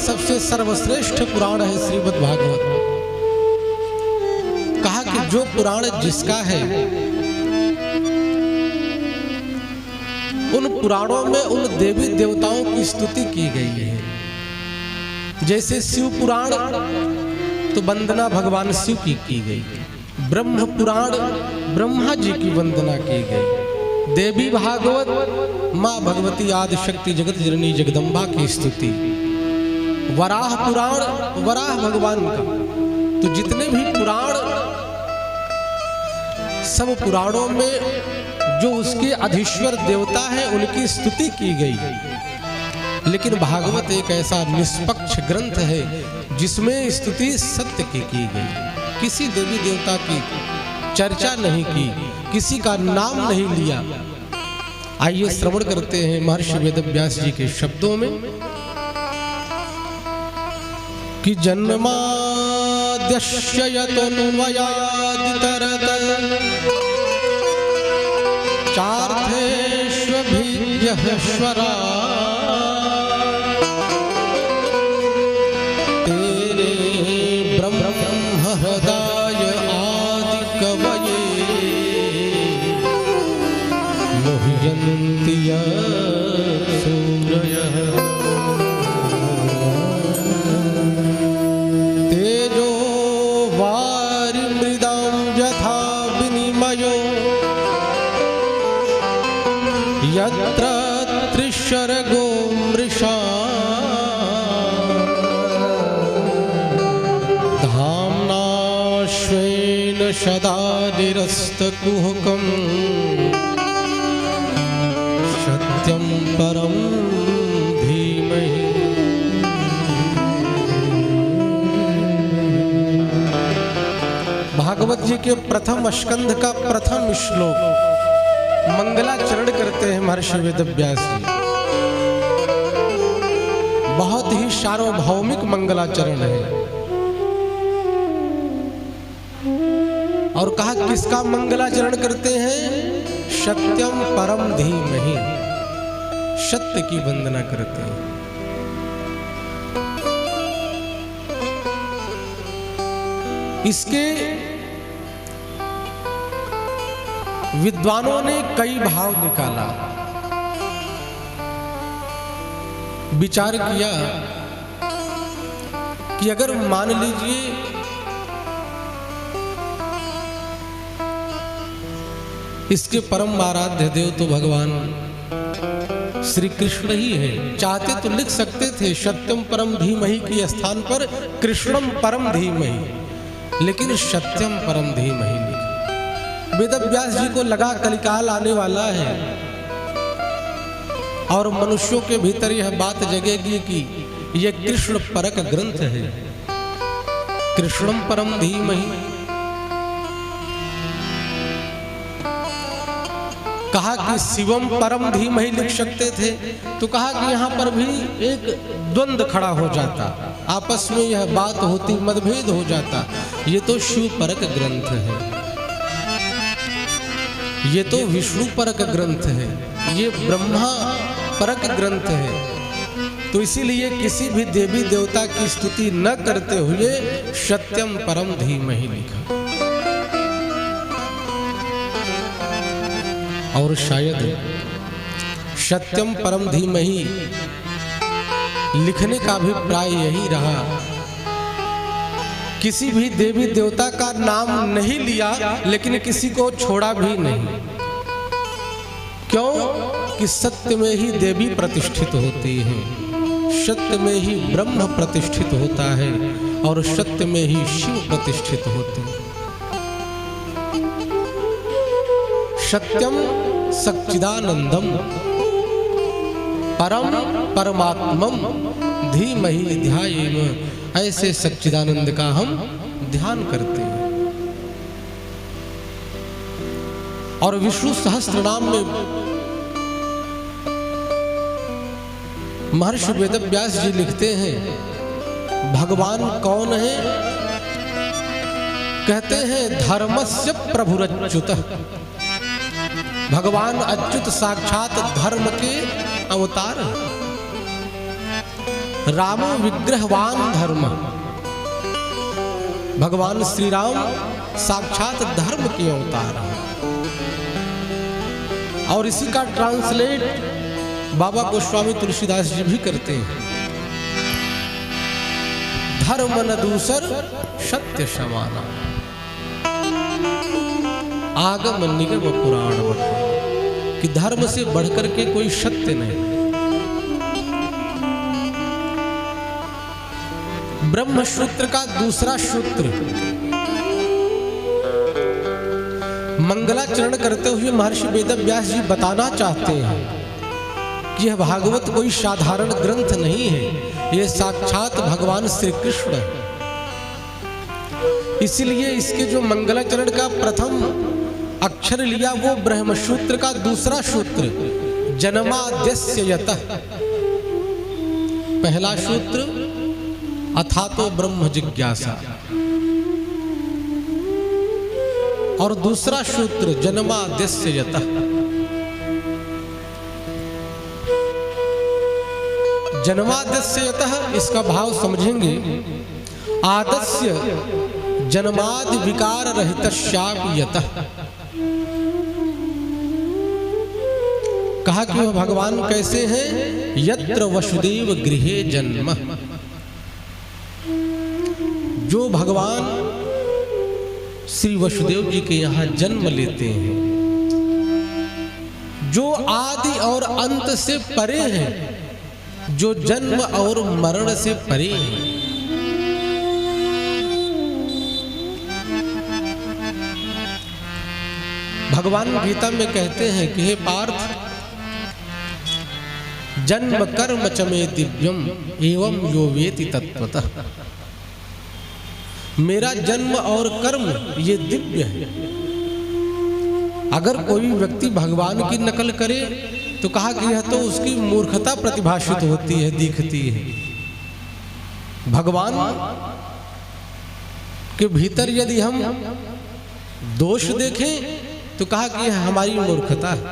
सबसे सर्वश्रेष्ठ पुराण है श्रीमद् भागवत। कहा कि जो पुराण जिसका है, उन पुराणों में उन देवी देवताओं की स्तुति की गई है। जैसे शिव पुराण तो वंदना भगवान शिव की गई, ब्रह्म पुराण ब्रह्मा जी की वंदना की गई, देवी भागवत माँ भगवती आदि शक्ति जगत जननी जगदम्बा की स्तुति, वराह पुराण वराह भगवान का। तो जितने भी पुराण, सब पुराणों में जो उसके अधीश्वर देवता है उनकी स्तुति की गई। लेकिन भागवत एक ऐसा निष्पक्ष ग्रंथ है जिसमें स्तुति सत्य की गई। किसी देवी देवता की चर्चा नहीं की, किसी का नाम नहीं लिया। आइए श्रवण करते हैं महर्षि वेदव्यास जी के शब्दों में कि जन्माद्यस्य यतोऽन्वयादितरत चार्थेष्वभिज्ञःश्वरा तेरे ब्रह्म हृदय आदि कवये मोह्यन्ति सूरयः तेजो वारिमृदां यथा विनिमयो यत्र त्रिशर्गो मृषा धाम्ना स्वेन सदा निरस्तकुहकम् सत्यं परं धीमहि। भागवत जी के प्रथम स्कंध का प्रथम श्लोक मंगलाचरण करते हैं महर्षि वेदव्यास जी। बहुत ही सार्वभौमिक मंगलाचरण है। और कहा किसका मंगलाचरण करते हैं? सत्यम परम धीमहि, सत्य की वंदना करते हैं। इसके विद्वानों ने कई भाव निकाला, विचार किया कि अगर मान लीजिए इसके परम आराध्य देव तो भगवान श्री कृष्ण ही है। चाहते तो लिख सकते थे सत्यम परम धीमहि के स्थान पर कृष्णम परम धीमहि, लेकिन सत्यम परम धीमहि लिखा। वेदव्यास जी को लगा कलिकाल आने वाला है और मनुष्यों के भीतर यह बात जगेगी कि यह कृष्ण परक ग्रंथ है। कृष्णम परम धीमहि कहा कि शिवम परम धीमहि लिख सकते थे, तो कहा कि यहां पर भी एक द्वंद्व खड़ा हो जाता, आपस में यह बात होती, मतभेद हो जाता। ये तो शिव परक ग्रंथ है, ये तो विष्णु परक ग्रंथ है, ये ब्रह्मा परक ग्रंथ है। तो इसीलिए किसी भी देवी देवता की स्तुति न करते हुए सत्यम परम धीमहि लिखा। और शायद सत्यम परम धीमहि लिखने का अभिप्राय यही रहा, किसी भी देवी देवता का नाम नहीं लिया लेकिन किसी को छोड़ा भी नहीं। क्यों? कि सत्य में ही देवी प्रतिष्ठित होती है, सत्य में ही ब्रह्म प्रतिष्ठित होता है और सत्य में ही शिव प्रतिष्ठित होते हैं। सत्यम सच्चिदानंदम परम परमात्मम धीमहि ध्यायेम, ऐसे सच्चिदानंद का हम ध्यान करते हैं। और विष्णु सहस्त्रनाम में महर्षि वेदव्यास जी लिखते हैं भगवान कौन है? कहते हैं धर्मस्य प्रभुरच्युतः, भगवान अच्युत साक्षात धर्म के अवतार। रामो विग्रहवान धर्म, भगवान श्री राम साक्षात धर्म के अवतार हैं। और इसी का ट्रांसलेट बाबा गोस्वामी तुलसीदास जी भी करते हैं। धर्म न दूसर सत्य समाना, आगम निगम पुराण बने, कि धर्म से बढ़कर के कोई सत्य नहीं। ब्रह्म सूत्र का दूसरा सूत्र मंगलाचरण करते हुए महर्षि वेदव्यास जी बताना चाहते हैं कि यह भागवत कोई साधारण ग्रंथ नहीं है, यह साक्षात भगवान श्री कृष्ण है। इसलिए इसके जो मंगलाचरण का प्रथम अक्षर लिया वो ब्रह्म सूत्र का दूसरा सूत्र जन्माद्यस्य यतः, पहला सूत्र अथातो ब्रह्म जिज्ञासा, और दूसरा सूत्र जन्माद्यस्य यतः। जन्माद्यस्य यतः इसका भाव समझेंगे, आदस्य जन्मादि विकार रहितस्यापि यतः। कहा कि वह भगवान कैसे हैं? यत्र वसुदेव गृहे जन्म, जो भगवान श्री वसुदेव जी के यहाँ जन्म लेते हैं, जो आदि और अंत से परे हैं, जो जन्म और मरण से परे हैं। भगवान गीता में कहते हैं कि हे पार्थ, जन्म कर्म च मे दिव्यम एवं यो वेति तत्वतः। मेरा जन्म और कर्म ये दिव्य है। अगर कोई व्यक्ति भगवान की नकल करे तो कहा कि यह तो उसकी मूर्खता प्रतिभाषित होती है, दिखती है। भगवान के भीतर यदि हम दोष देखें तो कहा कि यह हमारी मूर्खता है।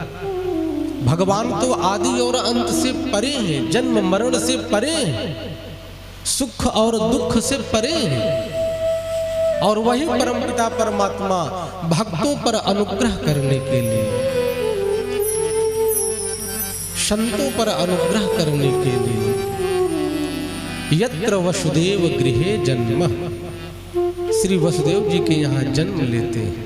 भगवान तो आदि और अंत से परे हैं, जन्म मरण से परे हैं, सुख और दुख से परे हैं। और वही परमपिता परमात्मा भक्तों पर अनुग्रह करने के लिए, संतों पर अनुग्रह करने के लिए, यत्र वसुदेव गृहे जन्म, श्री वसुदेव जी के यहाँ जन्म लेते हैं।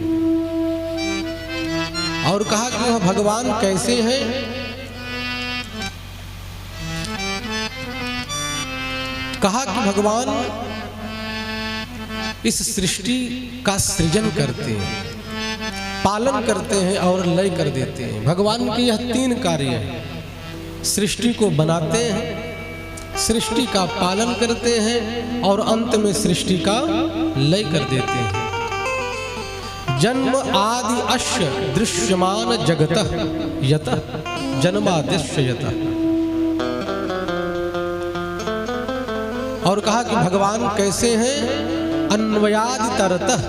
और कहा कि वह भगवान कैसे हैं? कहा कि भगवान इस सृष्टि का सृजन करते हैं, पालन करते हैं और लय कर देते हैं। भगवान के यह तीन कार्य हैं। सृष्टि को बनाते हैं, सृष्टि का पालन करते हैं और अंत में सृष्टि का लय कर देते हैं। जन्म आदि अश्य दृश्यमान जगतः यतः जन्माद्यस्य यतः। और कहा कि भगवान कैसे हैं? अन्वयादि तरतः।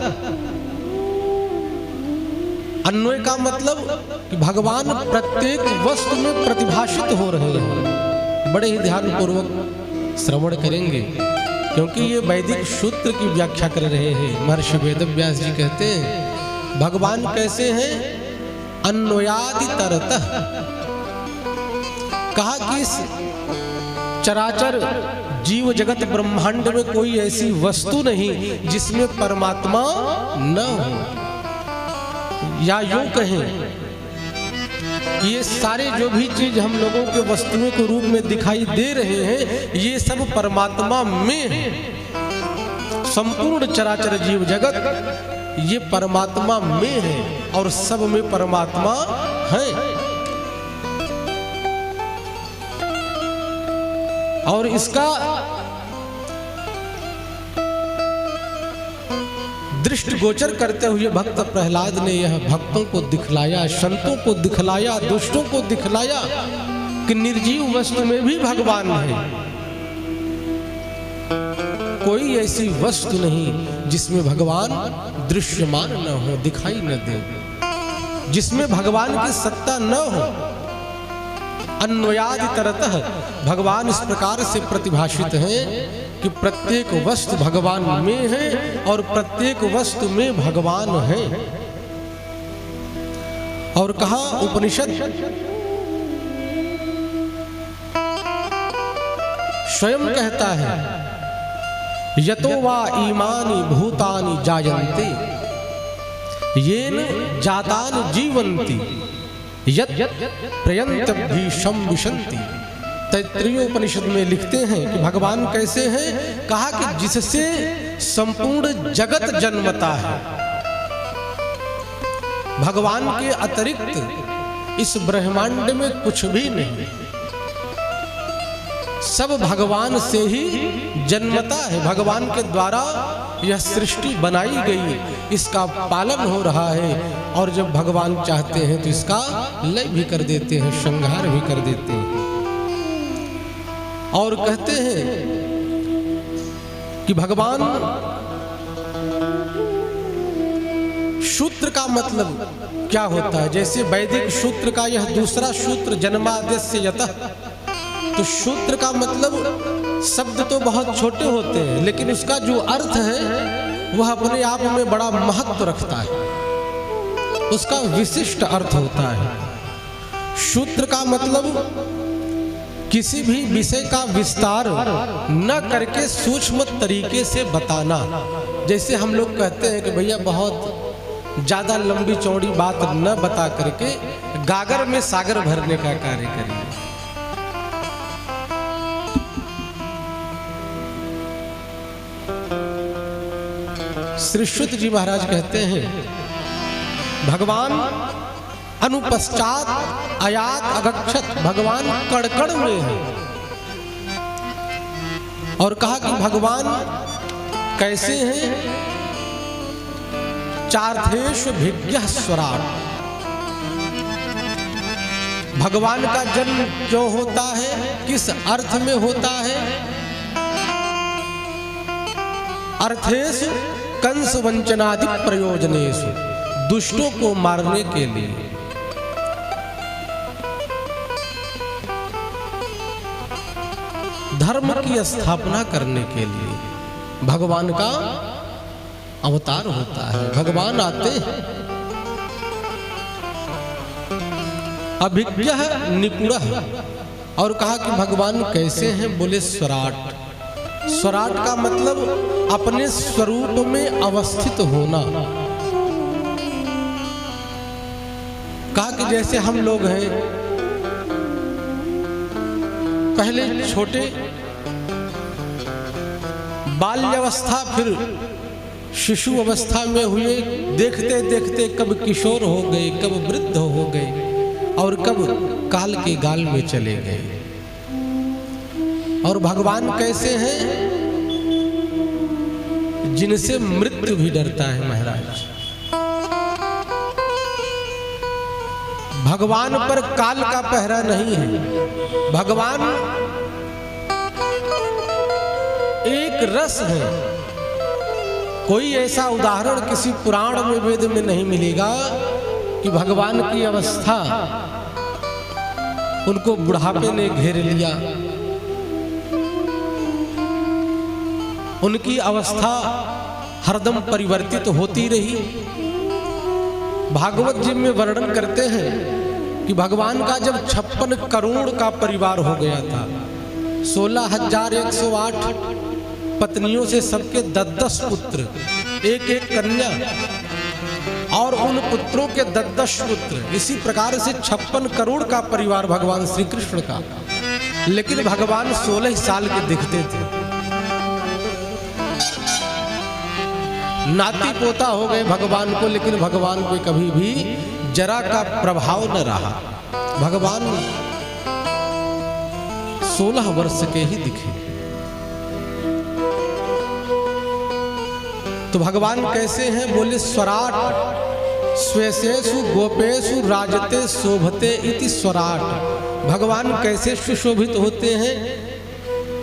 अन्वय का मतलब कि भगवान प्रत्येक वस्तु में प्रतिभाषित हो रहे हैं। बड़े ही ध्यान पूर्वक श्रवण करेंगे, क्योंकि ये वैदिक सूत्र की व्याख्या कर रहे हैं। महर्षि वेदव्यास जी कहते हैं भगवान कैसे हैं? अन्वयादि तरतः। कहा कि इस चराचर जीव जगत ब्रह्मांड में कोई ऐसी वस्तु नहीं जिसमें परमात्मा न हो। या यूं कहें कि ये सारे जो भी चीज हम लोगों के वस्तुओं के रूप में दिखाई दे रहे हैं, ये सब परमात्मा में है। संपूर्ण चराचर जीव जगत ये परमात्मा में है और सब में परमात्मा है। और इसका दृष्टिगोचर करते हुए भक्त प्रहलाद ने यह भक्तों को दिखलाया, संतों को दिखलाया, दुष्टों को दिखलाया कि निर्जीव वस्तु में भी भगवान है। कोई ऐसी वस्तु नहीं जिसमें भगवान दृश्यमान न हो, दिखाई न दे, जिसमें भगवान की सत्ता न हो। अन्वयादितरतः भगवान इस प्रकार से प्रतिभाषित हैं कि प्रत्येक वस्तु भगवान में है और प्रत्येक वस्तु में भगवान है। और कहा उपनिषद स्वयं कहता है, यतो वा ईमानि भूतानि जायन्ते येन जातानि जीवन्ति यत् प्रयन्तभीषं विशन्ति। तैत्तिरीय उपनिषद में लिखते हैं कि भगवान कैसे हैं। कहा कि जिससे संपूर्ण जगत जन्मता है, भगवान के अतिरिक्त इस ब्रह्मांड में कुछ भी नहीं, सब भगवान से ही जन्मता है। भगवान के द्वारा यह सृष्टि बनाई गई, इसका पालन हो रहा है और जब भगवान चाहते हैं तो इसका लय भी कर देते हैं, संहार भी कर देते हैं। और कहते हैं कि भगवान सूत्र का मतलब क्या होता है। जैसे वैदिक सूत्र का यह दूसरा सूत्र जन्माद्यस्य यतः, तो सूत्र का मतलब शब्द तो बहुत छोटे होते हैं, लेकिन उसका जो अर्थ है वह अपने आप में बड़ा महत्व रखता है, उसका विशिष्ट अर्थ होता है। सूत्र का मतलब किसी भी विषय का विस्तार न करके सूक्ष्म तरीके से बताना। जैसे हम लोग कहते हैं कि भैया बहुत ज्यादा लंबी चौड़ी बात न बता करके गागर में सागर भरने का कार्य करिए। श्री शुद्ध जी महाराज कहते हैं, भगवान अनुपश्चात आयात अगच्छत, भगवान कड़कड़ में है। और कहा कि भगवान कैसे हैं। चार्थेषु भिज्ञः स्वराट, भगवान का जन्म जो होता है किस अर्थ में होता है। अर्थेषु कंस वंचनादि प्रयोजनेषु, दुष्टों को मारने के लिए। धर्म की स्थापना करने के लिए भगवान का अवतार होता है। भगवान आते हैं। अभिज्ञः निपुणः, और कहा कि भगवान कैसे हैं। बोले स्वराट। स्वराट का मतलब अपने स्वरूप में अवस्थित होना। कहा कि जैसे हम लोग हैं, पहले छोटे बाल्यावस्था, फिर शिशु अवस्था में हुए, देखते देखते कब किशोर हो गए, कब वृद्ध हो गए और कब काल के गाल में चले गए। और भगवान कैसे हैं, जिनसे मृत्यु भी डरता है महाराज। भगवान पर काल का पहरा नहीं है। भगवान एक रस है। कोई ऐसा उदाहरण किसी पुराण में वेद में नहीं मिलेगा कि भगवान की अवस्था उनको बुढ़ापे ने घेर लिया, उनकी अवस्था हरदम परिवर्तित होती रही। भागवत जी में वर्णन करते हैं कि भगवान का जब 56 करोड़ का परिवार हो गया था, 16,108 पत्नियों से सबके 10-10 पुत्र, एक एक कन्या, और उन पुत्रों के 10-10 पुत्र, इसी प्रकार से 56 करोड़ का परिवार भगवान श्री कृष्ण का। लेकिन भगवान 16 साल के दिखते थे। नाती पोता हो गए भगवान को, लेकिन भगवान पे कभी भी जरा का प्रभाव न रहा। भगवान 16 वर्ष के ही दिखे। तो भगवान कैसे हैं। बोले स्वराट, स्वेशेषु गोपेषु राजते शोभते इति स्वराट। भगवान कैसे सुशोभित होते हैं।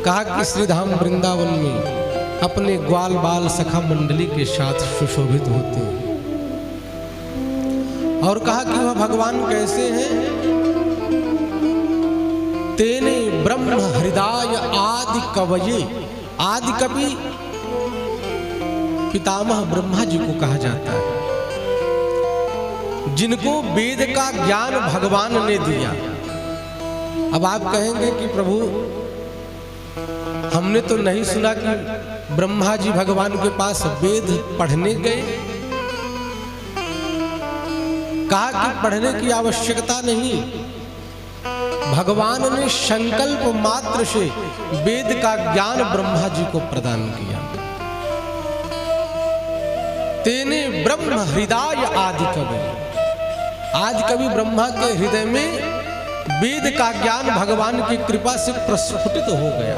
कहा कि श्रीधाम वृंदावन में अपने ग्वाल बाल सखा मंडली के साथ सुशोभित होते हैं। और कहा कि वह भगवान कैसे हैं तेने ब्रह्म हृदय आदि कवये। आदि कवि पितामह ब्रह्मा जी को कहा जाता है, जिनको वेद का ज्ञान भगवान ने दिया। अब आप कहेंगे कि प्रभु हमने तो नहीं सुना कि ब्रह्मा जी भगवान के पास वेद पढ़ने गए। कहा कि पढ़ने की आवश्यकता नहीं, भगवान ने संकल्प मात्र से वेद का ज्ञान ब्रह्मा जी को प्रदान किया। तेने ब्रह्म हृदय आदि कवि। आदि कवि ब्रह्मा के हृदय में वेद का ज्ञान भगवान की कृपा से प्रस्फुटित हो गया।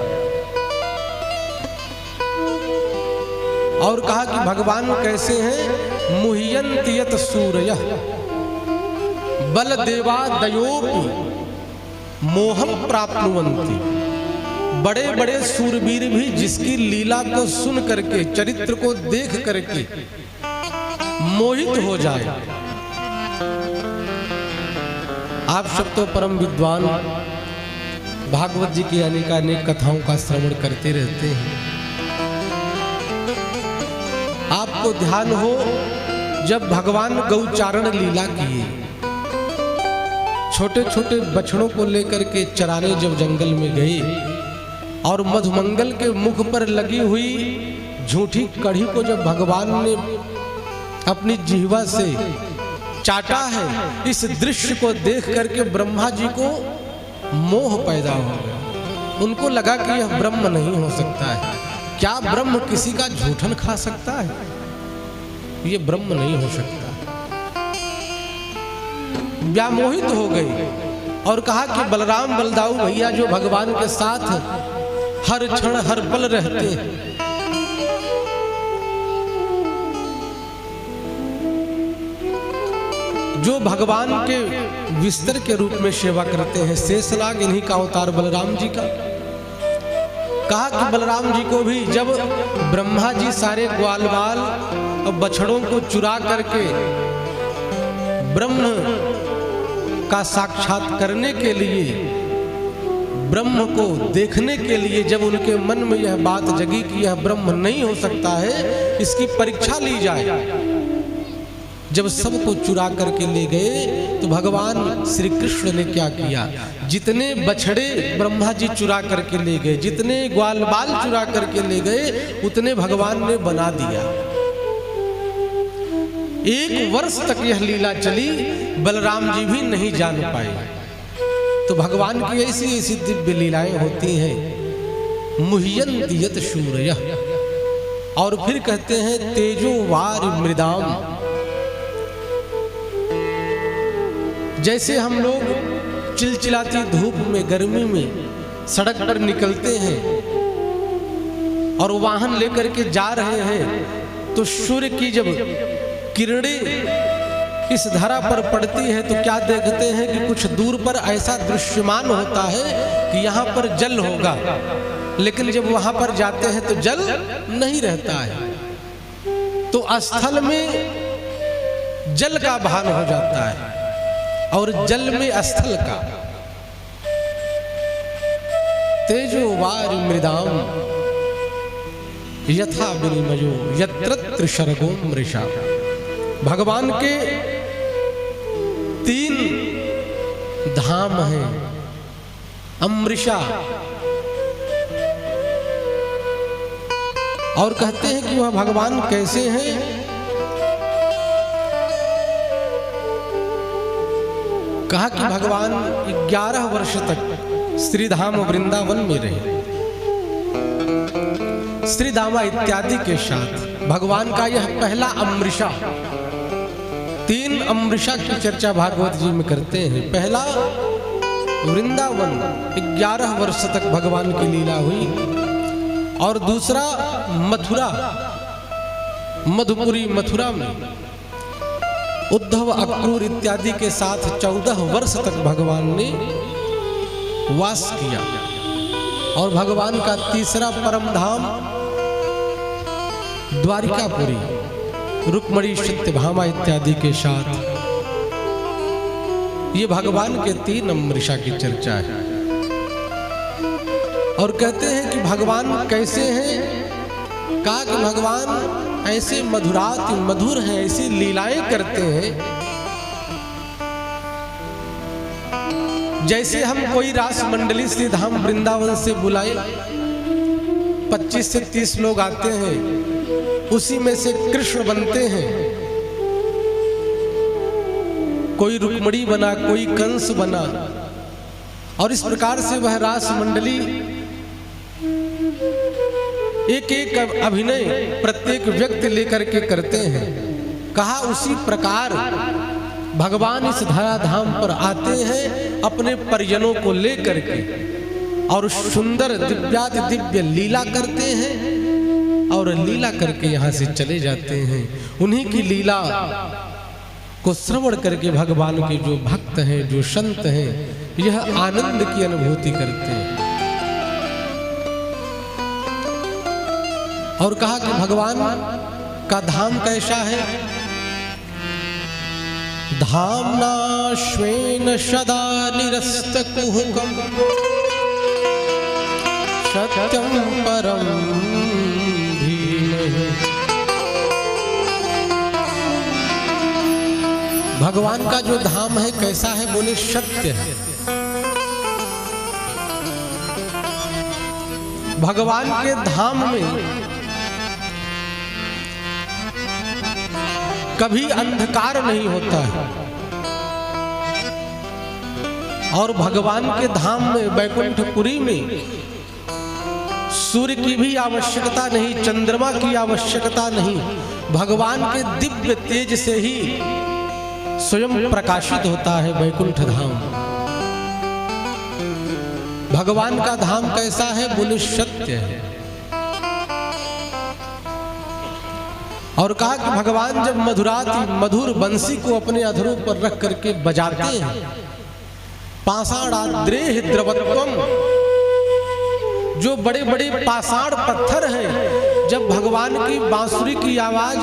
और कहा कि भगवान कैसे हैं? मुह्यन्ति यत सूरयः बल देवा दयोपि मोहम प्राप्नुवन्ति। बड़े बड़े सूरवीर भी जिसकी लीला को सुन करके, चरित्र को देख करके मोहित हो जाए। आप सब तो परम विद्वान, भागवत जी की अनेकानेक कथाओं का श्रवण करते रहते हैं। आपको ध्यान हो, जब भगवान गौचारण लीला किए, छोटे छोटे बछड़ों को लेकर के चराने जब जंगल में गए और मधुमंगल के मुख पर लगी हुई झूठी कढ़ी को जब भगवान ने अपनी जिह्वा से चाटा है, इस दृश्य को देख करके ब्रह्मा जी को मोह पैदा हो गया। उनको लगा कि यह ब्रह्म नहीं हो सकता है। क्या ब्रह्म किसी का झूठन खा सकता है? ये ब्रह्म नहीं हो सकता। व्यामोहित हो गई और कहा कि बलराम बलदाऊ भैया जो भगवान के साथ हर क्षण हर पल रहते हैं, जो भगवान के विस्तर के रूप में सेवा करते हैं, शेषनाग इन्हीं का अवतार बलराम जी का। कहा कि बलराम जी को भी जब ब्रह्मा जी सारे ग्वाल बाल और बछड़ों को चुरा करके ब्रह्म का साक्षात करने के लिए, ब्रह्म को देखने के लिए जब उनके मन में यह बात जगी कि यह ब्रह्म नहीं हो सकता है, इसकी परीक्षा ली जाए। जब सबको चुरा करके ले गए तो भगवान श्री कृष्ण ने क्या किया? जितने बछड़े ब्रह्मा जी चुरा करके ले गए, जितने ग्वाल बाल चुरा करके ले गए, उतने भगवान ने बना दिया। 1 वर्ष तक यह लीला चली, बलराम जी भी नहीं जान पाए। तो भगवान की ऐसी ऐसी दिव्य लीलाएं होती हैं। मुह्यन्ति यत सूरयः। और फिर कहते हैं तेजो वार मृदाम। जैसे हम लोग चिलचिलाती धूप में, गर्मी में सड़क पर निकलते हैं और वाहन लेकर के जा रहे हैं, तो सूर्य की जब किरणें इस धरा पर पड़ती है तो क्या देखते हैं कि कुछ दूर पर ऐसा दृश्यमान होता है कि यहाँ पर जल होगा, लेकिन जब वहां पर जाते हैं तो जल नहीं रहता है। तो स्थल में जल का भान हो जाता है और जल में स्थल का। तेजो वार मृदाम यथा विनिमयो यत्र शरगो मृषा। भगवान के 3 धाम हैं। अमृषा, और कहते हैं कि वह भगवान कैसे हैं? कहा कि भगवान 11 वर्ष तक श्रीधाम वृंदावन में रहे। श्रीधामा इत्यादि के साथ भगवान का यह पहला अमृषा। 3 अमृषा की चर्चा भागवत जी में करते हैं। पहला वृंदावन, 11 वर्ष तक भगवान की लीला हुई। और दूसरा मथुरा, मधुपुरी मथुरा में उद्धव अक्रूर इत्यादि के साथ 14 वर्ष तक भगवान ने वास किया। और भगवान का तीसरा परम धाम द्वारिकापुरी, रुक्मणी सत्यभामा इत्यादि के साथ। ये भगवान के 3 अमृषा की चर्चा है। और कहते हैं कि भगवान कैसे हैं? कहा कि भगवान ऐसे मधुराति मधुर हैं, ऐसी लीलाएं करते हैं जैसे हम कोई रास मंडली से धाम वृंदावन से बुलाए 25 से 30 लोग आते हैं, उसी में से कृष्ण बनते हैं। कोई रुक्मणी बना, कोई कंस बना, और इस प्रकार से वह रास मंडली एक एक अभिनय प्रत्येक व्यक्ति लेकर के करते हैं। कहा उसी प्रकार भगवान इस धराधाम पर आते हैं अपने परिजनों को लेकर के, और सुंदर दिव्याति दिव्य लीला करते हैं और लीला करके यहाँ से चले जाते हैं। उन्हीं की लीला को श्रवण करके भगवान के जो भक्त हैं, जो संत हैं, यह आनंद की अनुभूति करते हैं। और कहा कि भगवान का धाम कैसा है? धामना श्वेन सदा निरस्तकुहकं सत्यं परं धीमहि। भगवान का जो धाम है कैसा है? बोले सत्य है। भगवान के धाम में कभी अंधकार नहीं होता है, और भगवान के धाम में बैकुंठपुरी में सूर्य की भी आवश्यकता नहीं, चंद्रमा की आवश्यकता नहीं। भगवान के दिव्य तेज से ही स्वयं प्रकाशित होता है बैकुंठ धाम। भगवान का धाम कैसा है? बोले सत्य है। और कहा कि भगवान जब मधुराति मधुर बंसी को अपने अधरों पर रख करके बजाते हैं, पाषाणाद्रेह द्रवत्वम, जो बड़े बड़े पाषाण पत्थर हैं, जब भगवान की बांसुरी की आवाज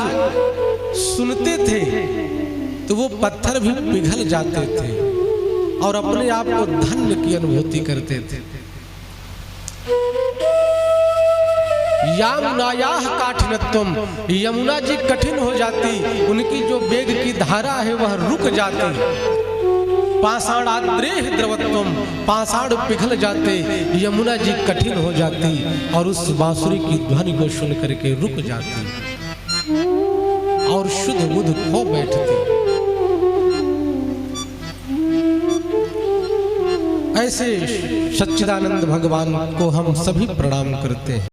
सुनते थे तो वो पत्थर भी पिघल जाते थे और अपने आप को धन्य की अनुभूति करते थे। यामुनायाः काठिनत्वम, यमुना जी कठिन हो जाती, उनकी जो वेग की धारा है वह रुक जाती। पाषाणाद्रेह द्रवत्वम, पाषाण पिघल जाते, यमुना जी कठिन हो जाती और उस बांसुरी की ध्वनि को सुन करके रुक जाती और शुद्ध बुद्ध खो बैठती। ऐसे सच्चिदानंद भगवान को हम सभी प्रणाम करते हैं।